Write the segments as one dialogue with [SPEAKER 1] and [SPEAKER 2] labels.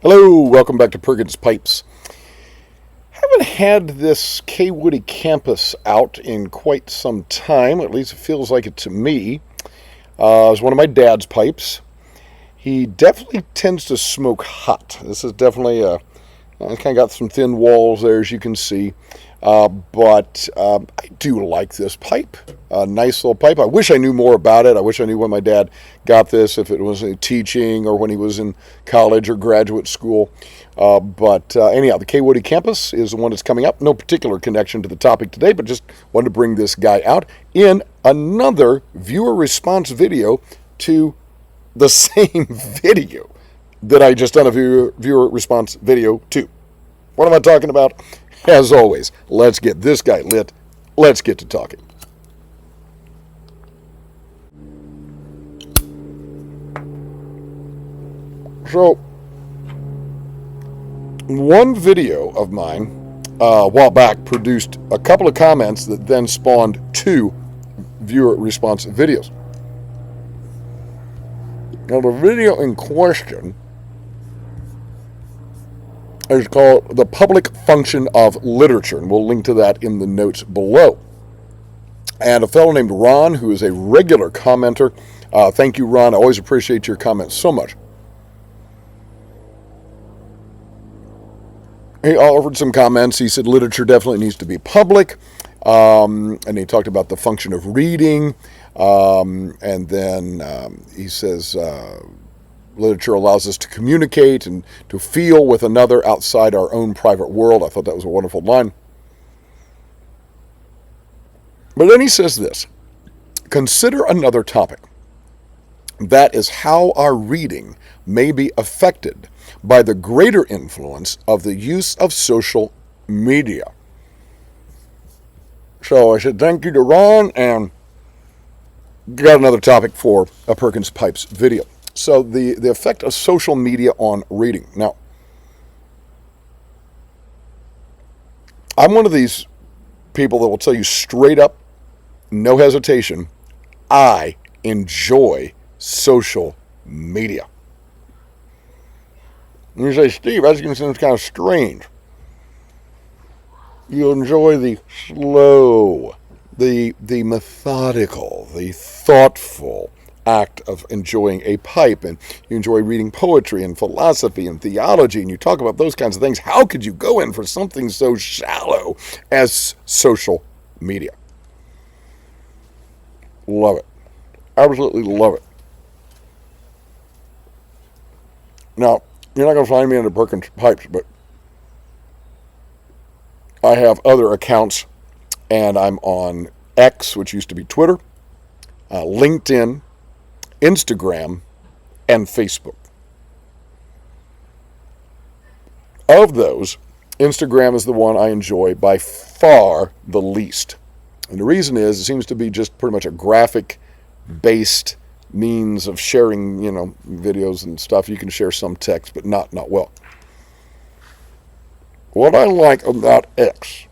[SPEAKER 1] Hello, welcome back to Perkins Pipes. Haven't had this K. Woody campus out in quite some time, at least it feels like it to me. It's one of my dad's pipes. He definitely tends to smoke hot. This is definitely it's kind of got some thin walls there, as you can see. But I do like this pipe. A nice little pipe. I wish I knew more about it. I wish I knew when my dad got this, if it was teaching or when he was in college or graduate school. But anyhow, the K. Woody campus is the one that's coming up. No particular connection to the topic today, but just wanted to bring this guy out in another viewer response video to the same video that I just done a viewer response video to. What am I talking about? As always, let's get this guy lit. Let's get to talking. So, one video of mine a while back produced a couple of comments that then spawned two viewer response videos. Now, the video in question is called The Public Function of Literature, and we'll link to that in the notes below. And a fellow named Ron, who is a regular commenter, thank you, Ron. I always appreciate your comments so much. He offered some comments. He said literature definitely needs to be public, and he talked about the function of reading, and then he says literature allows us to communicate and to feel with another outside our own private world. I thought that was a wonderful line. But then he says this: consider another topic. That is how our reading may be affected by the greater influence of the use of social media. So I said thank you to Ron, and got another topic for a Perkins Pipes video. So the effect of social media on reading. Now, I'm one of these people that will tell you straight up, no hesitation, I enjoy social media. And you say, Steve, that's going to sound kind of strange. You enjoy the slow, the methodical, the thoughtful act of enjoying a pipe, and you enjoy reading poetry and philosophy and theology, and you talk about those kinds of things. How could you go in for something so shallow as social media? Love it. Absolutely love it. Now, you're not going to find me under Perkins Pipes, but I have other accounts, and I'm on X, which used to be Twitter, LinkedIn, Instagram, and Facebook. Of those, Instagram is the one I enjoy by far the least. And the reason is it seems to be just pretty much a graphic-based means of sharing, videos and stuff. You can share some text, but not well. What I like about X,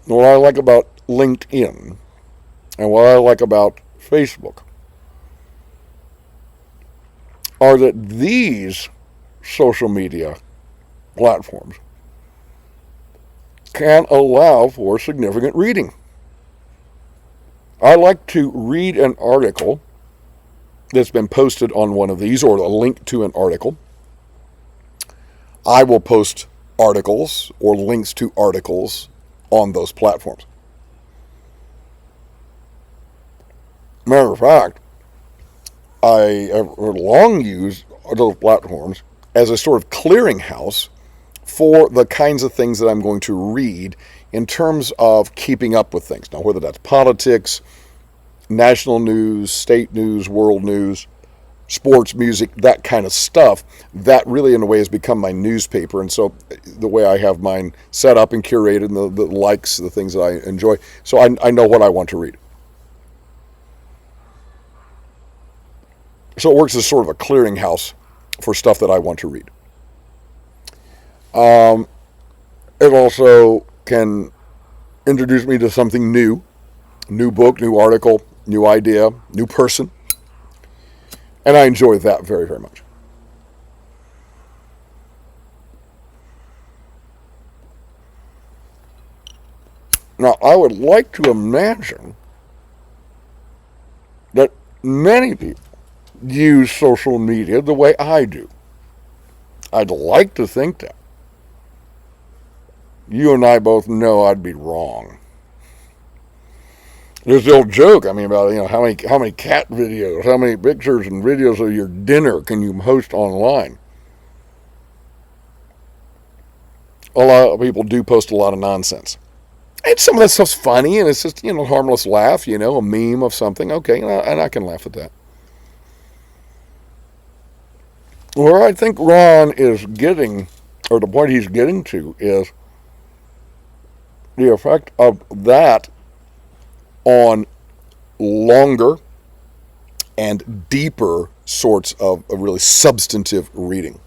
[SPEAKER 1] what I like about LinkedIn, and what I like about Facebook are that these social media platforms can allow for significant reading. I like to read an article that's been posted on one of these, or a link to an article. I will post articles or links to articles on those platforms. Matter of fact, I have long used those platforms as a sort of clearinghouse for the kinds of things that I'm going to read in terms of keeping up with things. Now, whether that's politics, national news, state news, world news, sports, music, that kind of stuff, that really in a way has become my newspaper. And so the way I have mine set up and curated, and the likes, the things that I enjoy, so I know what I want to read. So it works as sort of a clearinghouse for stuff that I want to read. It also can introduce me to something new book, new article, new idea, new person. And I enjoy that very, very much. Now, I would like to imagine that many people use social media the way I do. I'd like to think that. You and I both know I'd be wrong. There's the old joke, I mean, about, how many cat videos, how many pictures and videos of your dinner can you post online? A lot of people do post a lot of nonsense. And some of that stuff's funny, and it's just, harmless laugh, a meme of something. Okay, and I can laugh at that. Where I think Ron is getting, or the point he's getting to, is the effect of that on longer and deeper sorts of really substantive reading.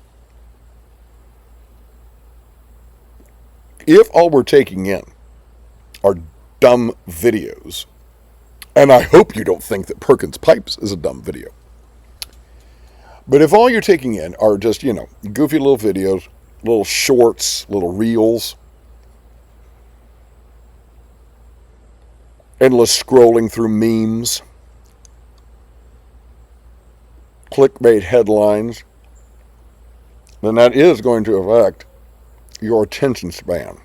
[SPEAKER 1] If all we're taking in are dumb videos, and I hope you don't think that Perkins Pipes is a dumb video, but if all you're taking in are just, goofy little videos, little shorts, little reels, endless scrolling through memes, clickbait headlines, then that is going to affect your attention span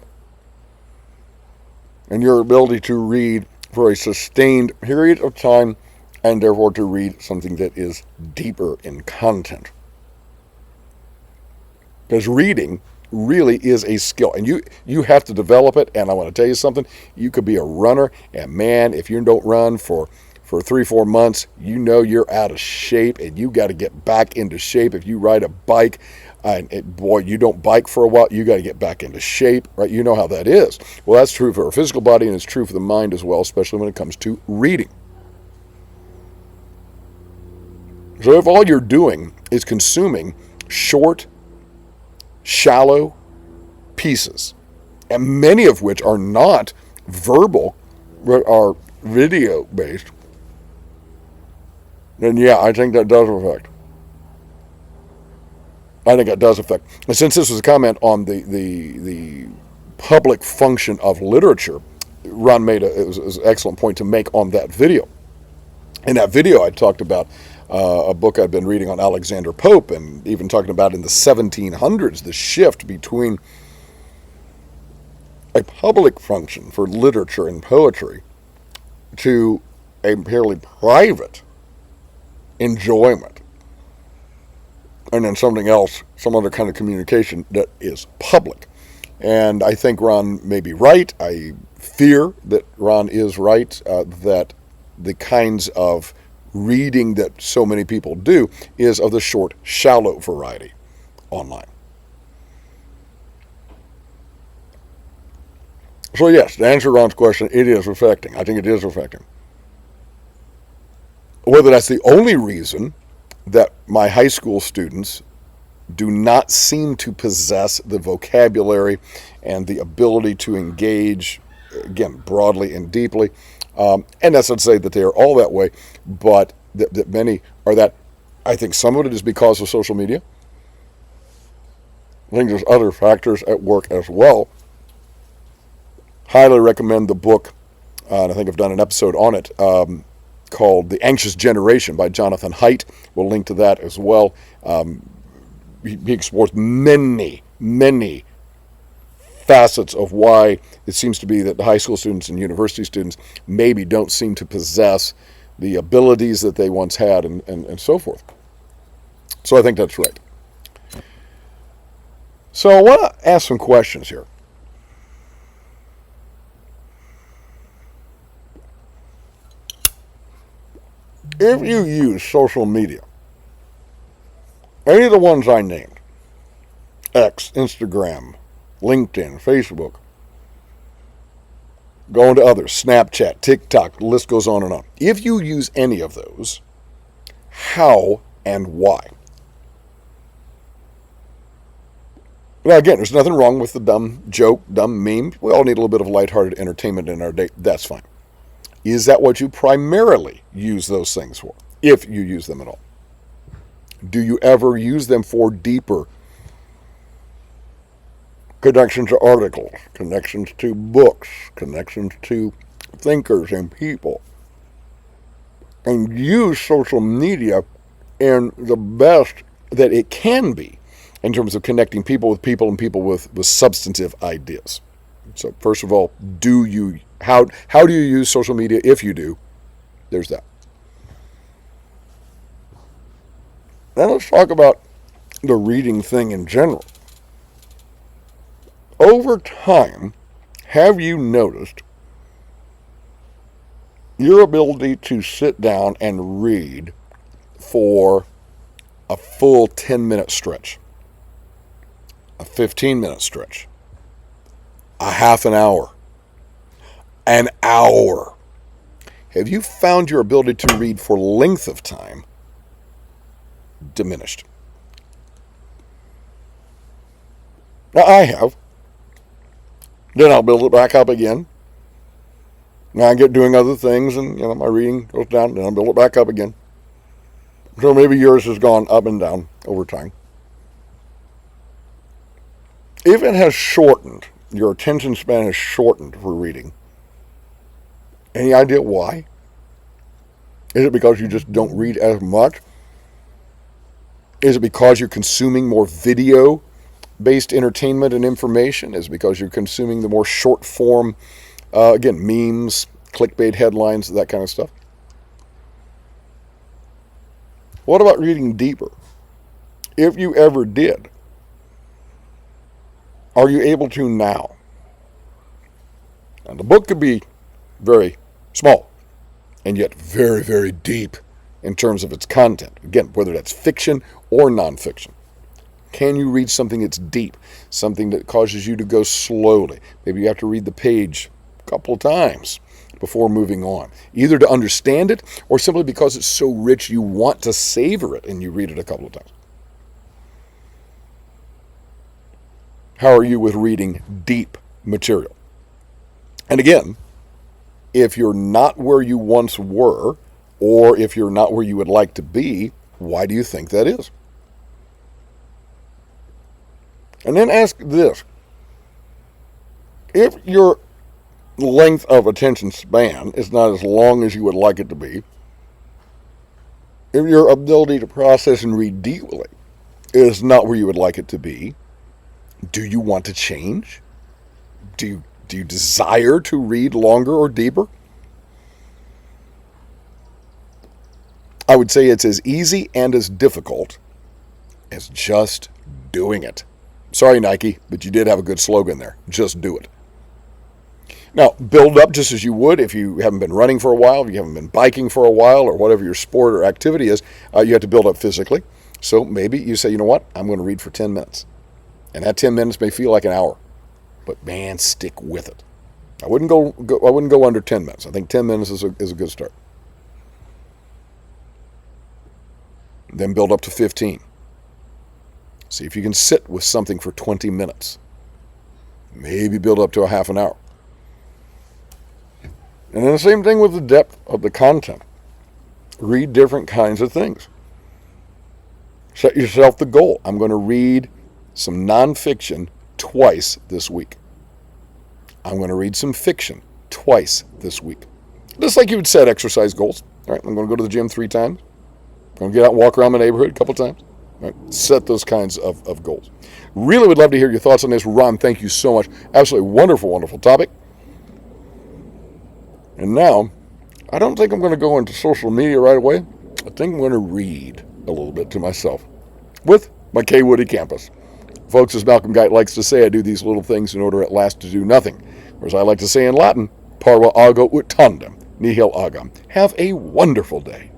[SPEAKER 1] and your ability to read for a sustained period of time, and therefore to read something that is deeper in content. Because reading really is a skill, and you have to develop it. And I want to tell you something, you could be a runner, and man, if you don't run for 3-4 months, you're out of shape, and you got to get back into shape. If you ride a bike, you don't bike for a while, you got to get back into shape, right? You know how that is. Well, that's true for our physical body, and it's true for the mind as well, especially when it comes to reading. So if all you're doing is consuming short, shallow pieces, and many of which are not verbal, but are video based, then yeah, I think that does affect. And since this was a comment on the public function of literature, Ron made it was an excellent point to make on that video. In that video, I talked about a book I'd been reading on Alexander Pope, and even talking about in the 1700s, the shift between a public function for literature and poetry to a purely private enjoyment, and then something else, some other kind of communication that is public. And I think Ron may be right. I fear that Ron is right, that the kinds of reading that so many people do is of the short, shallow variety online. So yes, to answer Ron's question, it is affecting. I think it is affecting. Whether that's the only reason that my high school students do not seem to possess the vocabulary and the ability to engage, again, broadly and deeply, and that's not to say that they are all that way, but that many are that. I think some of it is because of social media. I think there's other factors at work as well. Highly recommend the book, and I think I've done an episode on it, called The Anxious Generation by Jonathan Haidt. We'll link to that as well. He explores many facets of why it seems to be that the high school students and university students maybe don't seem to possess the abilities that they once had, and so forth. So I think that's right. So I want to ask some questions here. If you use social media, any of the ones I named, X, Instagram, LinkedIn, Facebook, going to others, Snapchat, TikTok, the list goes on and on. If you use any of those, how and why? Now again, there's nothing wrong with the dumb joke, dumb meme. We all need a little bit of lighthearted entertainment in our day. That's fine. Is that what you primarily use those things for, if you use them at all? Do you ever use them for deeper Connections to articles, connections to books, connections to thinkers and people. And use social media in the best that it can be in terms of connecting people and people with substantive ideas. So first of all, how do you use social media? If you do, there's that. Now let's talk about the reading thing in general. Over time, have you noticed your ability to sit down and read for a full 10-minute stretch, a 15-minute stretch, a half an hour? Have you found your ability to read for length of time diminished? Now I have. Then I'll build it back up again. Now I get doing other things and my reading goes down, then I'll build it back up again. So maybe yours has gone up and down over time. If it has shortened, your attention span has shortened for reading, any idea why? Is it because you just don't read as much? Is it because you're consuming more video-based entertainment and information? Is it because you're consuming the more short-form, again, memes, clickbait headlines, that kind of stuff? What about reading deeper? If you ever did, are you able to now? And the book could be very small and yet very, very deep in terms of its content. Again, whether that's fiction or nonfiction. Can you read something that's deep, something that causes you to go slowly? Maybe you have to read the page a couple of times before moving on, either to understand it or simply because it's so rich you want to savor it and you read it a couple of times. How are you with reading deep material? And again, if you're not where you once were, or if you're not where you would like to be, why do you think that is? And then ask this. If your length of attention span is not as long as you would like it to be, if your ability to process and read deeply is not where you would like it to be, do you want to change? Do you desire to read longer or deeper? I would say it's as easy and as difficult as just doing it. Sorry, Nike, but you did have a good slogan there. Just do it. Now, build up just as you would if you haven't been running for a while, if you haven't been biking for a while, or whatever your sport or activity is, you have to build up physically. So maybe you say, you know what, I'm going to read for 10 minutes. And that 10 minutes may feel like an hour. But man, stick with it. I wouldn't go under 10 minutes. I think 10 minutes is a good start. Then build up to 15. See if you can sit with something for 20 minutes. Maybe build up to a half an hour. And then the same thing with the depth of the content. Read different kinds of things. Set yourself the goal. I'm going to read some nonfiction twice this week. I'm going to read some fiction twice this week. Just like you would set exercise goals. All right, I'm going to go to the gym 3 times. I'm going to get out and walk around my neighborhood a couple times. All right, set those kinds of goals. Really would love to hear your thoughts on this. Ron, thank you so much. Absolutely wonderful, wonderful topic. And now, I don't think I'm going to go into social media right away. I think I'm going to read a little bit to myself with my K. Woody campus. Folks, as Malcolm Guite likes to say, I do these little things in order at last to do nothing. Or as I like to say in Latin, Parva ago ut tandem, nihil agam. Have a wonderful day.